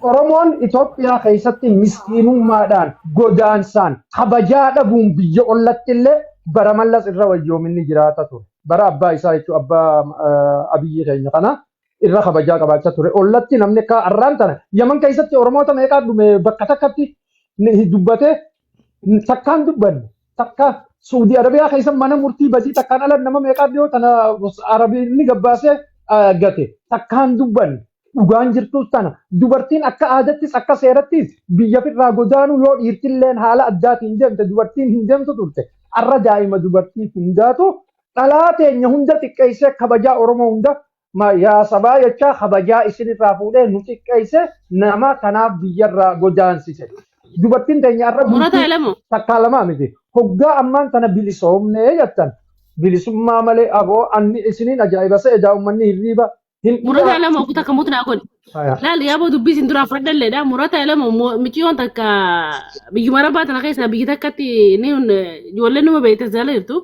Oromoon Itoophiyaa keessatti miskiinummaadhaan godaansaan kabajaa dhabuun biyya ollatti illee bara mallas irra wayyoominni jiraata ture. Bara abbaa isaa jechuun abbaa abiyyi keenya kana irra kabajaa qabaachaa ture. Ollatti namni akka arraan tana Yaman keessatti Oromoota meeqaa dhume bakka takkatti dubbatee takkaan dubbanne takka Suudii Arabiyaa keessa mana murtii badii takkaan ala nama meeqaa dhiyoo tana Arabiin gabbaasee gate takkaan dubbanne. Dhugaan jirtus tana dubartiin akka aadattis akka seerattis biyya firraa godaanuu yoo dhiirtilleen haala addaatiin deemte dubartiin hin deemtu turte arra daa'ima dubartii hundaatu dhalaa teenya hunda xiqqeessee kabajaa Oromoo hunda yaa sabaa jechaa kabajaa isinirraa fuudhee nu xiqqeessee nama kanaaf biyyarraa godaansise. Dubartiin teenya arra takkaa lamaa miti hoggaa ammaan tana bilisoomnee jettan bilisummaa malee aboo anni isiniin ajaa'iba seedaa uummanni hirriiba. Murata lama kuta kamu tuna kon. Lali ya bo dubbi sindura fadal le da murata lama mikiyon takka biyumara ba tana kaisa biyi takkati ne un jolle no beete zala irtu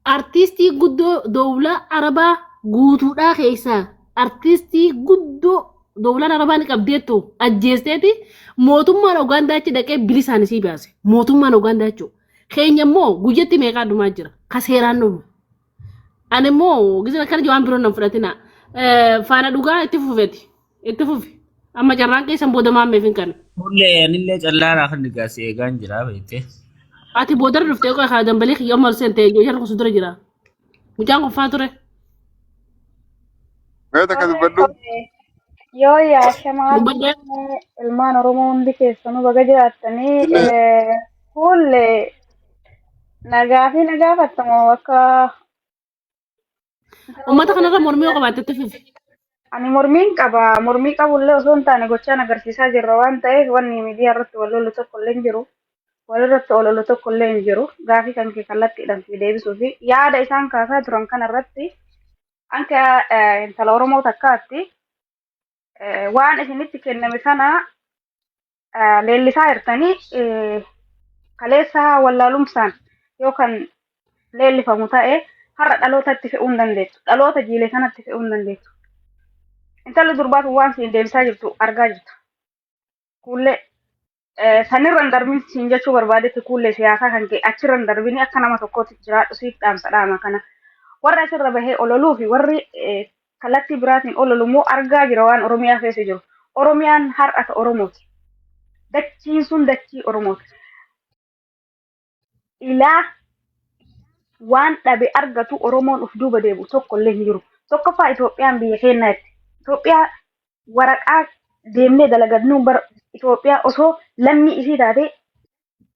artisti guddo dawla araba guutu da kaisa artisti guddo dawla araba ni qabdeeto ajjeesteti mootummaan Uganda ci daqee bilisaan si baase mootummaan Uganda ci Kenya mo gujetti meeqa duma jira kaseeraan no ane mo gizna kan jawaan biro nan fudhatina Fana duga itti fufi amma jarraan keessan booda maammee fin kan Mullee anillee callaadhaa kan dhigaasee eegaan jira beekte. ati booda dhuftee qoy haa dambalii kiyya marsente jarra kusu dura jira mucaan qoffaa ture Meeta kan dubbadhu. Yoo yaashamaa ilmaan Oromoo hundi keessanuu baga jiraattanii fuulle nagaa fi nagaa fattamoo akka ummata kanarra mormii yoo qabaatte fufi ani mormiin qaba mormii qabullee osoo hin taane gochaan agarsiisaa jirra waan ta'eef wanni miidiyaa irratti wal lollu tokkollee hin jiru walirratti wal lollu tokkollee hin jiru gaafii kan kee kallattiidhaan fi deebisuu fi yaada isaan kaasaa turan kanarratti anka intala Oromoo takkaatti waan isinitti kenname kana leellisaa jirtanii kaleessa wallaalumsaan yookaan leellifamu ta'e har'a dhalootatti fe'uu hin dandeettu dhaloota jiilee kanatti fe'uu hin dandeettu intalli durbaatu waan siin deebisaa jirtu argaa jirtu kuullee sanirra hin darbin siin jechuu barbaadetti kuullee siyaasaa kan kee achirra hin darbin akka nama tokkootti jiraadhu siif dhaamsa dhaama kana warra asirra bahee ololuu fi warri kallattii biraatiin ololu immoo argaa jira waan Oromiyaa keessa jiru Oromiyaan har'ata Oromooti dachiin sun dachii Oromooti ilaa waan dhabe argatu Oromoon uf duuba deebu tokkollee hin jiru. Tokkoffaa Itoophiyaan biyya keenyaatti. Itoophiyaa waraqaa deemnee dalagadnuun bara Itoophiyaa osoo lammii isii taate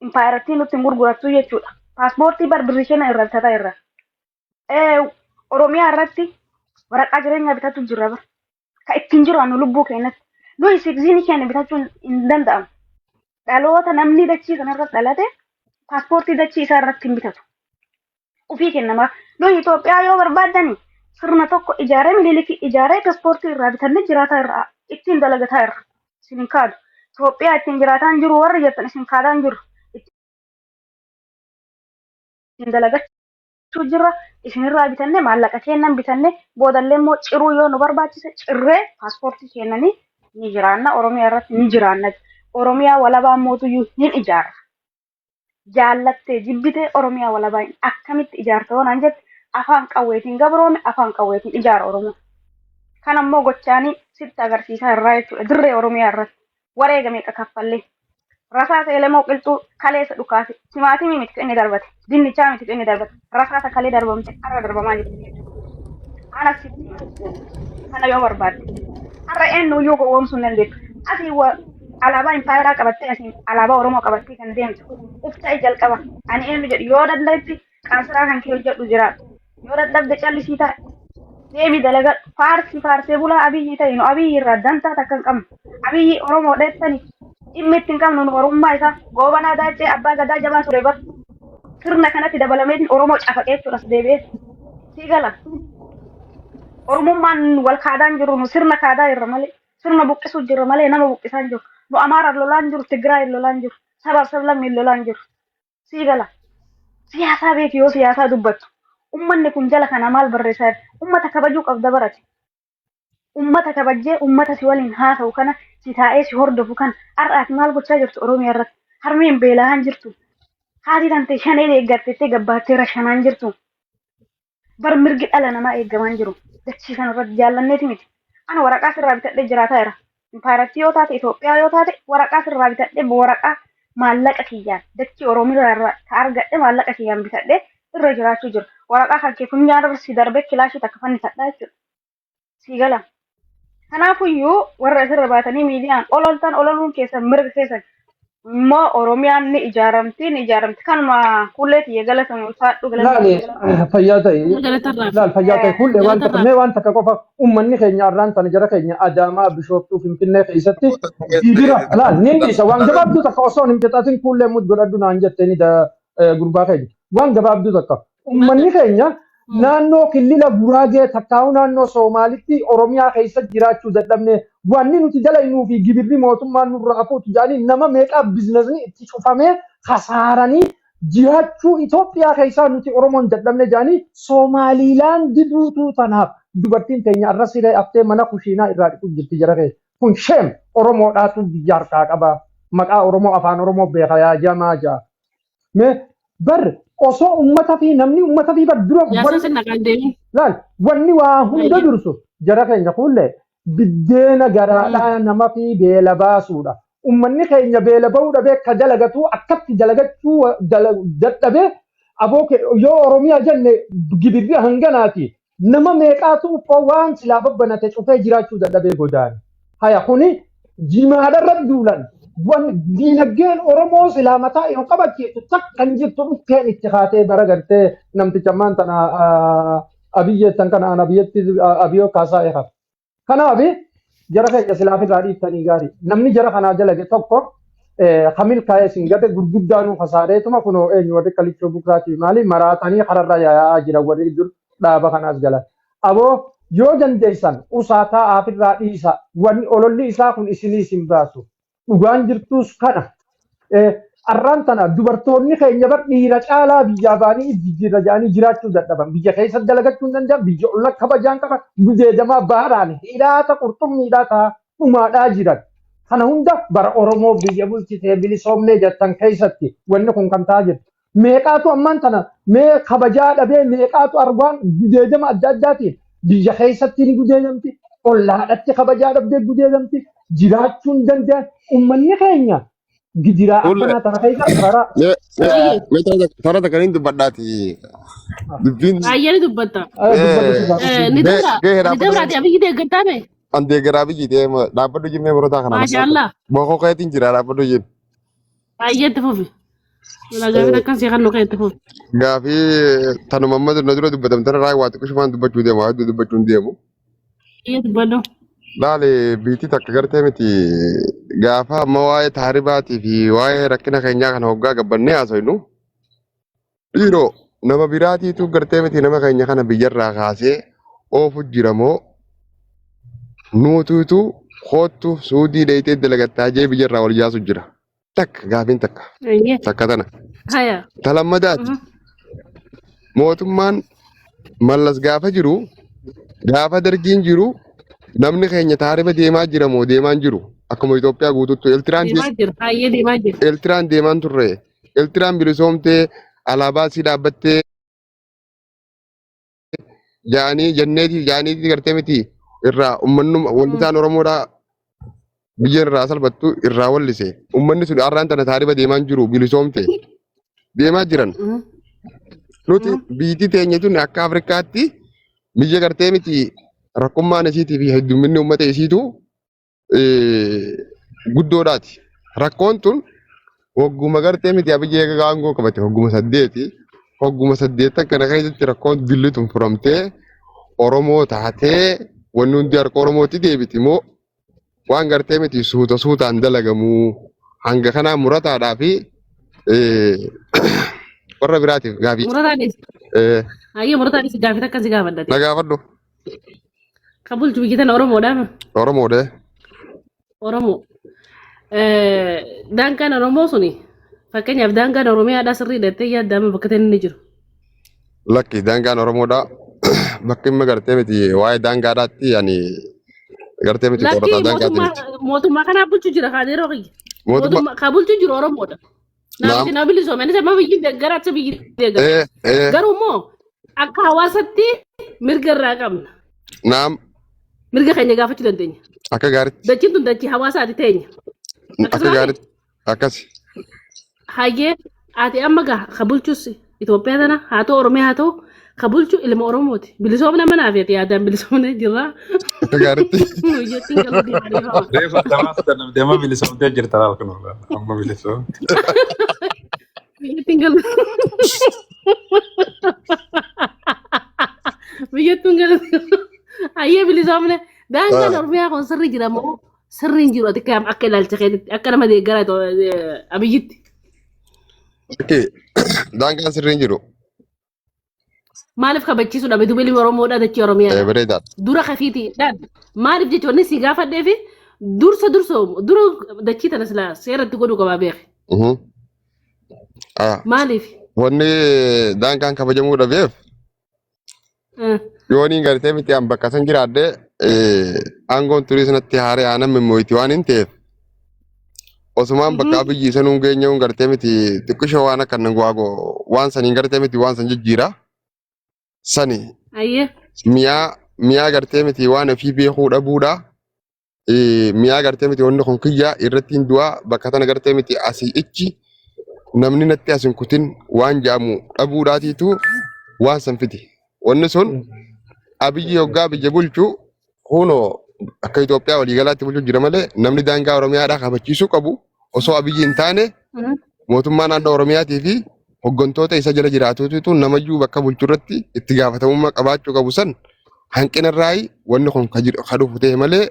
impaayiratiin nutti gurgurattu jechuudha. Paaspoortii bar birrishena irra bitataa irra. Oromiyaa irratti waraqaa jireenyaa bitatu jirra bar. Ka ittiin jiru anu lubbuu keenyatti. Nuyi siksiinii keenya bitachuun hin danda'amu. Dhaloota namni dachii kanarra dhalate paaspoortii dachii isaa irratti hin bitatu. Ufii kennama nuyi Itoophiyaa yoo barbaadani sirna tokko ijaaree mililikii ijaaree paaspoortii irraa bitannee jiraataa irraa ittiin dalagataa irra isin kaadu Itoophiyaa ittiin jiraataan jiru warri jettan isin kaadaan jiru ittiin dalagachuu jirra isinirraa bitannee maallaqa kennan bitannee boodallee immoo ciruu yoo nu barbaachise cirree paaspoortii kennanii ni jiraanna Oromiyaa irratti ni jiraanna Oromiyaa walabaa mootuyyuu hin ijaara. Jaallattee jibbitee Oromiyaa walabaa akkamitti ijaarta waan jette afaan qawweetiin gabroome afaan qawweetiin ijaara Oromoo. Kan ammoo gochaanii sitti agarsiisaa irraa jechuudha dirree Oromiyaa irratti wareegame kaffallee rasaasa elemoo qilxuu kaleessa dhukaase timaatimii miti inni darbate dinnichaa miti inni darbate rasaasa kalee darbamte arra darbamaa jirti. Ana sitti kana yoo barbaadde har'a eenyu yoo gowwoomsuu hin dandeettu asii alaabaa impaayeraa qabattee asiin alaabaa Oromoo qabattee kan deemtu ufta jalqaba ani eenyu jedhu yoo dadhabde qaansiraa kan kee hojjedhu jiraatu yoo dadhabde callisii ta'a deebii dalaga faarsee bulaa abiyyi ta'e nu abiyyi irraa dantaa takka hin qabnu abiyyi Oromoo dheettani dhimmi itti hin qabnu nu oromummaa isaa goobanaa daacee abbaa gadaa jabaa ture bar sirna kanatti dabalameetiin Oromoo cafaqee jechuudhas deebi'ee sii gala Oromummaan wal kaadaan jiru nu sirna kaadaa irra malee sirna buqqisuu jirra malee nama buqqisaan jiru nu Amaara lolaan jiru Tigraay lolaan jiru sabaaf sablammiin lolaan jiru sii gala siyaasaa beeki yoo siyaasaa dubbattu ummanni kun jala kana maal barreessaa ummata kabajuu qabda barate ummata kabajjee ummata si waliin haasa'u kana si taa'ee si hordofu kan har'aati maal gochaa jirtu Oromiyaa irratti harmeen beela'aan jirtu haati tante shanee deeggarteettee gabbaattee rashanaan jirtu bar mirgi dhala namaa eeggamaan jiru dachii kana irratti jaallanneeti miti ana waraqaa sirraa bitadhee jiraataa jira impaaratti yoo taate Itoophiyaa yoo taate waraqaa sirraa bitadhee waraqaa maallaqa kiyyaan dachii Oromiyaa irraa argadhe maallaqa kiyyaan bitadhee irra jiraachuu jiru waraqaa kan kee funyaan irra si darbee kilaashii takka fannisadhaa jechuudha si gala. Kanaafuyyuu warra asirra baatanii miidiyaan ololtan ololuun keessan mirga keessan immoo Oromiyaan ni ijaaramti kanuma kulleetti galatamu ulfaadhu Laali fayyaa ta'e laal fayyaa ta'e kullee waan takka qofa uummanni keenya arraan sana jara keenya Adaamaa Bishooftuu Finfinnee keessatti dibira laal ni isa waan gabaabduu takka osoo hin fixatin kullee mud godhadhu naan jetteni gurbaa keenya waan gabaabduu takka uummanni keenya naannoo killila Guraagee takkaa'u naannoo Soomaalitti Oromiyaa keessa jiraachuu dadhabne wanni nuti dalaynuu fi gibirri mootummaan nurraa afuutu jedhanii nama meeqaa biizinasni itti cufamee kasaaranii jiraachuu Itoophiyaa keessaa nuti Oromoon dadhabne jedhanii Soomaaliilaandi duutuu tanaaf dubartiin teenya arra siree haftee mana kushiinaa irraa dhiqu jirti jara keessa kun sheem Oromoodhaatu biyya harkaa qaba maqaa Oromoo afaan Oromoo beekaa yaa jamaa jaa bar osoo ummata fi namni ummata fi dura laal wanni waa hunda dursu jara keenya kulle biddeena garaadhaa nama fi beela baasuudha ummanni keenya beela ba'uudha beeka dalagatu akkatti dalagachuu dadhabee aboo yoo Oromiyaa jenne gibirri hanganaati nama meeqaatu waan silaa babbanate cufee jiraachuu dadhabee godaan haya kuni jimaadharra duulan diinagdeen Oromoo silaa mataa yoo qabachiisu takkan jirtu dhukkeen itti kaatee bara gartee namticha ammaan tana abiyyeettan kanaan abiyyoo kaasaa eegaaf. Kanaaf jara keenya silaa irraa dhiiftanii gaarii namni jara kanaa jalage tokko kamil kaayee singate gurguddaanuu fasaareetuma kunoo eenyu warri qalichoo bukraatiif maali maraatanii kararra yaa'aa jira warri dur dhaaba kanaas galan. Aboo yoo dandeessan usaataa afirraa dhiisa wanni ololli isaa kun isinii isin baasu. Dhugaan jirtus kana arraan tana dubartoonni keenya bar dhiira caalaa biyyaa baanii jijjiirra jedhanii jiraachuu dadhaban biyya keessa dalagachuu hin danda'an biyya olla kabajaan qaban gudeedamaa baharaan hidhaata qurxummiidhaa ta'a dhumaadhaa jiran kana hunda bara Oromoo biyya bulchitee bilisoomnee jettan keessatti wanni kun kan ta'aa jirtu meeqaatu ammaan tana mee kabajaa dhabee meeqaatu argaan gudeedama adda addaatiin biyya keessatti ni gudeedamti ollaadhatti kabajaa dhabdee gudeedamti jiraachuun danda'an ummanni keenya gidiraa akkanaa tana keessa Tara takaniin dubbadhaati. Ayyani dubbata. Ni dabra abiyyi deeggartaame. An deeggaraa biyyi deema dhaabbadhu jimmee baroota kana. Maashaallah. Boqoo keetiin jira dhaabbadhu jim. Ayyeetti fufi. Gaafii akkan seeqan nu keetti fufi. Gaafii tanuma amma na dura dubbatamtara raa waa xiqqoo shumaan dubbachuu deemu waa hedduu dubbachuu hin deemu. Iyya dubbadhu. Laale biitii takka gartee miti gaafa amma waa'ee taaribaatii fi waa'ee rakkina keenyaa kana hoggaa gabbannee haasofnu dhiiroo nama biraatiitu gartee miti nama keenya kana biyyarraa kaasee oofu jiramoo nuutuutu hoottu suudii dheeyitee dalagattaa jee biyyarraa wal jaasu jira takka gaafiin takka tana. Talammadaati mootummaan mallas gaafa jiru gaafa dargiin jiru. Namni keenya taariba deemaa jira moo deemaan jiru akkuma Itoophiyaa guutuutti Eeltiraan deemaan turre Eeltiraan bilisoomtee alaabaa sii dhaabbattee janneetii gartee miti irraa ummannuma wanti isaan Oromoodhaa biyya irraa salphattu irraa wallise ummanni sun har'aan tana taariba deemaan jiru bilisoomte deemaa jiran nuti biyyi teenya tun akka Afrikaatti biyya gartee miti. Rakkummaan isiitii fi heddumminni uummata isiitu guddoodhaati. Rakkoon tun hogguma gartee miti abiyyi eega aangoo qabate hogguma 8 hogguma 8 kana keessatti rakkoon dillituun furamtee Oromoo taatee wanni hundi harka Oromootti deebiti moo waan gartee miti suutaan dalagamu hanga kanaa murataadhaa fi warra biraatiif gaafii. Murataanis. Ayyee murataanis gaafii akkasii gaafadha. Na gaafadhu. Kabul cuma kita Oromoodha. Oromoodha. Oromoo. Daangaan Oromoo suni fakkeenyaaf daangaan Oromiyaadhaa sirrii hidhattee yaaddaame bakka inni jiru. Lakki daangaan Oromoodhaa bakka inni gartee miti waa'ee daangaadhaatti ani gartee miti Lakki qorata daangaati miti. mootummaa kana bulchu jira kaadhee roqi. Mootummaa Mootummaa ka bulchu jiru Oromoodha. Naamti na bilisoome ni sama biyyi deeggara achi biyyi deeggara. Garuu immoo akka hawaasatti mirga irraa qabna. naam Mirga keenya gaafachuu dandeenya. akka gaariitti Dachiin tun dachii hawaasaati teenya. akka gaariitti akkasi. Hayyee ati amma gaa ka bulchus Itoophiyaa tana haa ta'u Oromiyaa haa ta'u ka bulchu ilma Oromooti. Bilisoomna manaaf ati yaadaan bilisoomna jirra. Akka gaariitti. Jettiin galuu deemaa. Reefa damaas kan deema bilisoomtee jirta laal kun amma bilisoomte. Jettiin galuu. Biyyattuun galuu. Hayyee bilisoomne daangaan Oromiyaa kun sirri jira moo sirri hin jiru ati akka ilaalcha keetitti akka nama deeggara abiyyitti. Daangaan sirriin jiru. Maaliif kabachiisuudha bitu bilii Oromoodha dachii Oromiyaa. Bareedaa. Dura kafiitiidhaan maaliif jechuun si gaafadhee fi dura dachii tana silaa seeratti godhuu qabaa beeki. Maaliif? Wanni daangaan kabajamuu dhabeef yooniin gartee miti an bakka san jiraadde aangoon turii sanatti haaree aanan mimmooti waan hin ta'eef osumaan bakka biyyi sanuun geenyuun gartee miti xiqqishoo waan akka nan waago waan saniin gartee miti waan san jijjiira sani miyaa gartee miti waan ofii beekuu dhabuudha miyaa gartee miti wanni kun kiyyaa irratti hin du'aa bakka tana gartee miti asii ichi namni natti asin kutin waan jaamu dhabuudhaatiitu waan san fiti wanni sun abiyyi hoggaa biyya bulchu kunoo akka Itoophiyaa waliigalaatti bulchuu jira malee namni daangaa Oromiyaadhaa kabachiisuu qabu osoo abiyyi hin taane mootummaa naannoo Oromiyaatii fi hoggantoota isa jala jiraatuutu namayyuu bakka bulchuu irratti itti gaafatamummaa qabaachuu qabu san hanqina irraayi wanni kun ka dhufu ta'e malee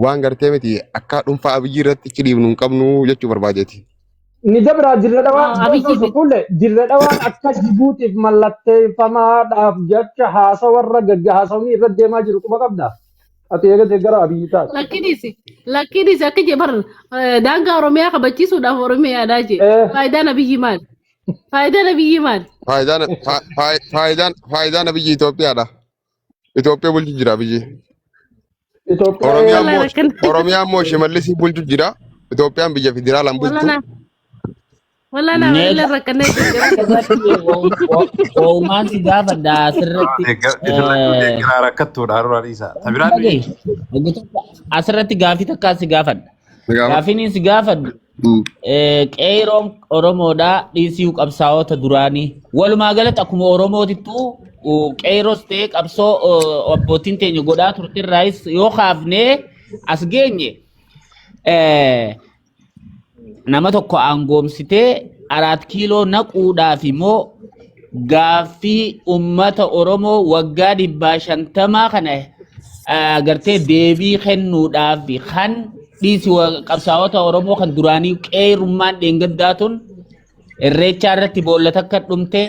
waan gartee miti akka dhuunfaa abiyyi irratti itti dhiibnu hin qabnu jechuu barbaadeeti. Ni dabra jirra dhawaan kulle jirra dhawaan akka Jibuutiif mallatteeffamaadhaaf jecha haasawarra gaggaasawni irratti deemaa jiru quba qabda. Ati eegate gara abiyyi taate. Lakkinis akka jebar daangaa Oromiyaa kabachiisuudhaaf Oromiyaadhaa jee. Faayidaan abiyyi maali? Faayidaan abiyyi maali? Faayidaan abiyyi Itoophiyaadha. Itoophiyaa bulchu jira abiyyi. Oromiyaan immoo shimallisii bulchu jira. Itoophiyaan biyya federaalaan bulchu. Walaa naa illee rakkannee Uumaan si gaafadha asirratti. Rakkattuudha har'a dhiisa. Asirratti gaafii takkaa si gaafadha. Gaafiin si gaafadhu qeeroon Oromoodhaa dhiisii qabsaa'ota duraanii. Walumaa galatti akkuma Oromootittuu qeeroos ta'ee qabsoo abbootiin teenya godhaa turtirraayis yoo kaafnee as geenye nama tokko aangoomsitee 4 kiiloo naquudhaaf immoo gaaffii ummata Oromoo waggaa 150 kana agartee deebii kennuudhaaf kan dhiisii qabsaa'ota Oromoo kan duraanii qeerummaan dheengaddaatun irreechaa irratti boollata akka dhumte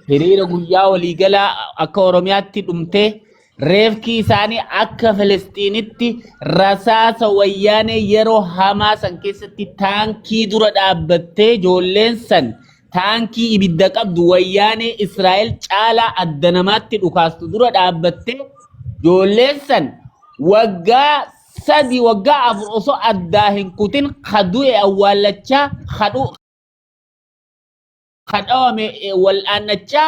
hiriira guyyaa waliigalaa akka Oromiyaatti dhumte reefki isaanii akka Filistiinitti rasaasa wayyaanee yeroo hamaa san keessatti taankii dura dhaabbattee ijoolleen san taankii ibidda qabdu wayyaanee Israa'el caalaa adda namaatti dhukaastu dura dhaabbattee ijoolleen san waggaa 3 waggaa 4 osoo addaa hin kutin kadu'e awwaalachaa kadhawame wal'aannachaa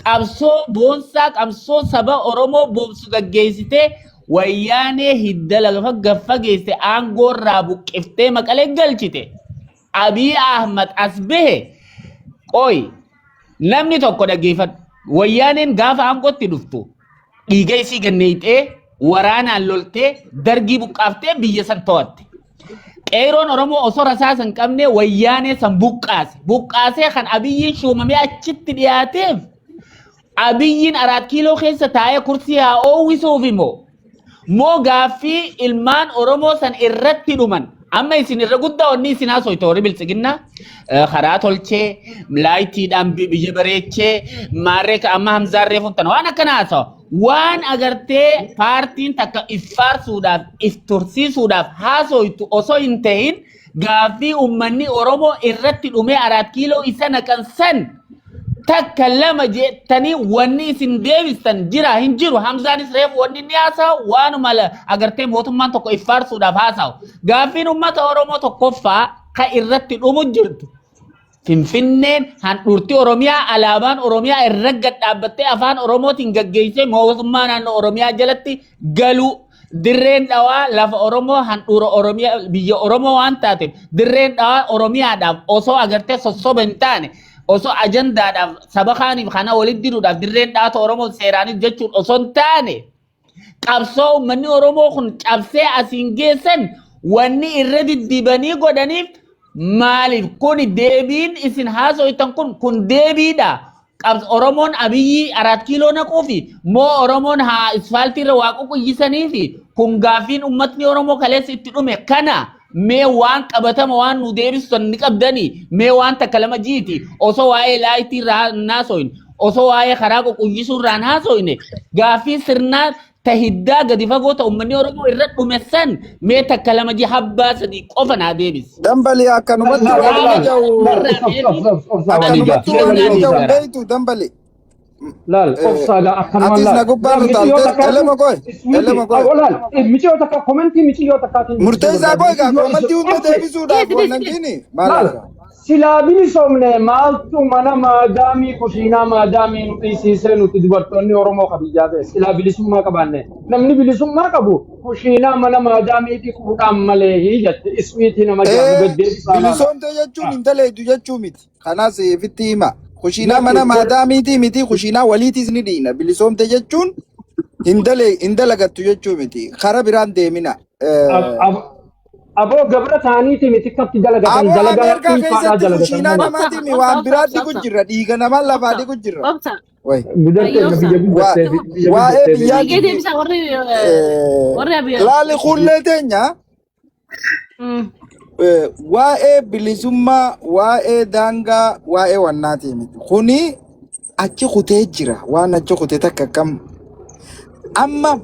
qabsoo boonsaa qabsoo saba Oromoo boonsu gaggeessitee wayyaanee hidda lafa gaffageesse aangoo irraa buqqiftee Maqalee galchite. Abiy Ahmad as bahe qoy namni tokko dhaggeeffadhu wayyaaneen gaafa aangootti dhuftu dhiiga isii ganneeyxee waraanaan loltee dargii buqqaaftee biyya san to'atte. Qeeroon Oromoo osoo rasaasa hin qabne wayyaanee san buqqaasee kan Abiyyiin shuumamee achitti dhiyaateef Abiyyiin 4 kiiloo keessa taa'ee kursii haa oowwisuuf moo gaaffii ilmaan Oromoo san irratti dhuman amma isin irra guddaa onni isin haasofte warri biltsiginna karaa tolchee laayitiidhaan biyya bareechee maarree amma Hamzaarree Fontana waan akkana haasawa waan agartee paartiin takka iffaarsuudhaaf iftursiisuudhaaf haasoytu osoo hin ta'in gaaffii ummanni Oromoo irratti dhumee 4 kiiloo isa naqan san takallama jettanii wanni isin deebistan jira hin jiru Hamzaanis reef wanni ni haasa'u waanuma agartee mootummaan tokko iffaarsuudhaaf haasa'u gaaffiin uummata Oromoo tokkoffaa ka irratti dhumu jirtu Finfinneen handhuurtii Oromiyaa alaabaan Oromiyaa irra gad dhaabbattee afaan Oromootiin gaggeessee mootummaa naannoo Oromiyaa jalatti galu dirreen dhawaa lafa Oromoo handhuura Oromiyaa biyya Oromoo waan taateef dirreen dhawaa Oromiyaadhaaf osoo agartee sossoba hin taane osoo ajandaadhaaf saba kaaniif kana walitti diduudhaaf dirreen dhaata Oromoo seeraanis jechuun osoo hin taane qabsoo uummanni Oromoo kun cabsee asiin geessan wanni irra diddibanii godhaniif maaliif kun deebiin isin haasoitan kun deebiidha qabs Oromoon Abiyyi 4 kiiloo naquu fi moo Oromoon haa isfaaltii irra waaqu quyyisanii fi kun gaaffiin uummatni Oromoo kaleessa itti dhume kana mee waan qabatama waan nu deebisan ni qabdanii mee waan takka lama jiiti osoo waa'ee laayitii irraa naasoin osoo waa'ee karaa quyyisuu irraa naasoine gaaffii sirnaa tahiddaa gadi fagoo ta'u uummanni Oromoo irra dhume san mee takka lama ji habbaa sadii qofa naa deebisi. Dambali akkanumatti waan ta'u akkanumatti waan ta'u beektu dambali. Laal obsaadha akkanumaan Atis na gubbaan utaalte elema koy. Laal michiyoo takka komentii michiyoo takkaatiin. Murteessaa koy gaa komentii hunda deebisuudhaaf wannan gini maal silaa bilisoomne maaltu mana maadaamii kushiinaa maadaamii nu dhiisiisee nuti dubartoonni Oromoo kabiyyaa ta'e silaa bilisummaa qabaanne namni bilisummaa qabu kushiinaa mana maadaamii dhiquudhaan malee jette ismiitii nama jaamu gaddeebisaa. Bilisoomte jechuun intala hedduu jechuu miti kanaas ifitti hima. Kushiinaa mana maadaamiitii miti kushiinaa waliitiis ni dhiina bilisoomte jechuun hindalagattu jechuu miti kara biraan deemina. Aboo gabra taaniiti miti katti dalagatan dalagaa dhiifaadhaa dalagatan. Kushiinaa namaati mi waan biraatti gujjirra dhiiga namaan lafaati gujjirra. Waa'ee biyyaa laali kullee teenya waa'ee bilisummaa waa'ee daangaa waa'ee wannaati miti kuni achi kutee jira waan achi kutee takka kam amma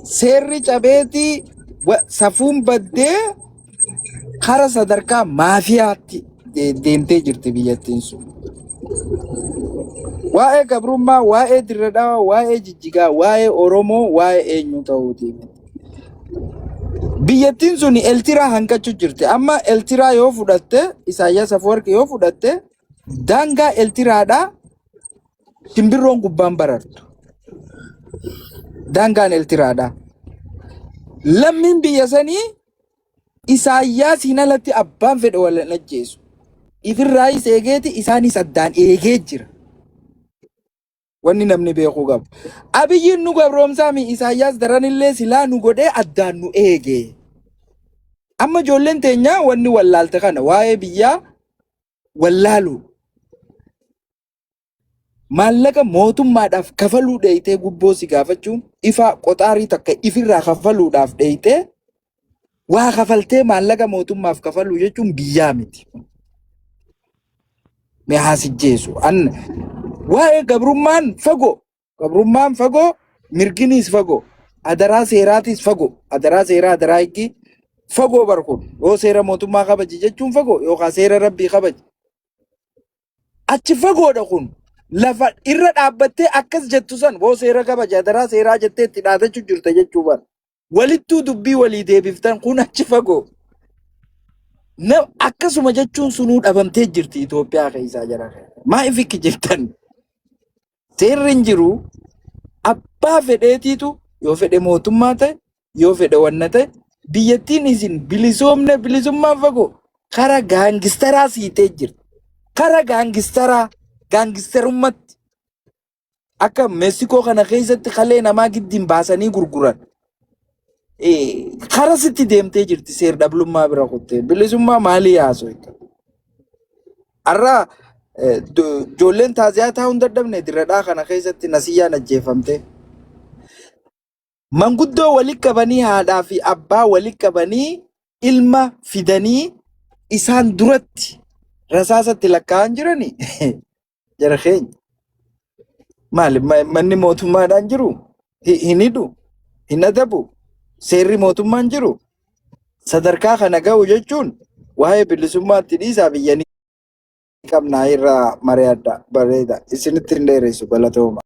seerri cabeetii safuun baddee kara sadarkaa maafiyaatti deemtee jirti biyyattiin sun. Waa'ee gabrummaa, waa'ee dirredhaa, waa'ee jijjigaa, waa'ee Oromoo, waa'ee eenyu ta'uuti. Biyyattiin sun eltiraa hanqachuu jirti. Amma eltiraa yoo fudhatte, Isaayyaas Afwerqi yoo fudhatte, daangaa eltiraadhaa simbirroon gubbaan barartu. Daangaan eltiraadhaa. Lammiin biyya sanii Isaayyaasiin alatti abbaan fedhe wal ajjeesu. Ifirraayis eegeeti isaanis addaan eegee jira. Wanni namni beekuu qabu. Abiyyiin nu gabroomsaa mi Isaayyaas daranillee silaa nu godhee addaan nu eege. Amma ijoolleen teenya wanni wallaalte kana waa'ee biyyaa wallaalu. Maallaqa mootummaadhaaf kafaluu dheeyitee gubboo si gaafachuun ifa qoxaarii takka ifirraa kafaluudhaaf dheeyitee waa kafaltee maallaqa mootummaaf kafaluu jechuun biyyaa miti. Mee haasijjeesu. Waa'ee gabrummaan fagoo, mirginiis fagoo, adaraa seeraatis fagoo, adaraa seeraa adaraa hiikii fagoo barkuun yoo seera mootummaa kabaji jechuun fagoo yookaan seera rabbii kabaji. Achi fagoodha kun. Lafa irra dhaabbattee akkas jettu san boo seera kabaja adaraa seeraa jettee itti dhaatachuu jirta jechuu bara. Walittuu dubbii walii deebiftan kun achi fagoo. Akkasuma jechuun sunuu dhabamtee jirti Itoophiyaa keessaa jira. Maaliif ikki jettan? Seerri hin jiru abbaa fedheetiitu yoo fedhe mootummaa ta'e yoo fedhe wanna ta'e biyyattiin isin bilisummaan fagoo kara gaangistaraa siitee jirti. Kara gaangisterummatti akka Meeksikoo kana keessatti kalee namaa giddiin baasanii gurguran. Kara sitti deemtee jirti seer dhablummaa bira kuttee bilisummaa maalii haasofta? Arraa ijoolleen taaziyaa taa'uun dadhabne dirredhaa kana keessatti nasiyyaan ajjeefamte. Manguddoo walitti qabanii haadhaa fi abbaa walitti qabanii ilma fidanii isaan duratti rasaasatti lakkaa'an jiranii. Jara keenya maali manni mootummaadhaan jiru hin hidhu hin adabu seerri mootummaan jiru sadarkaa kana ga'u jechuun waa'ee bilisummaatti dhiisaa biyyanii qabnaa irraa mari'adha bareeda isinitti hin dheeressu galatooma.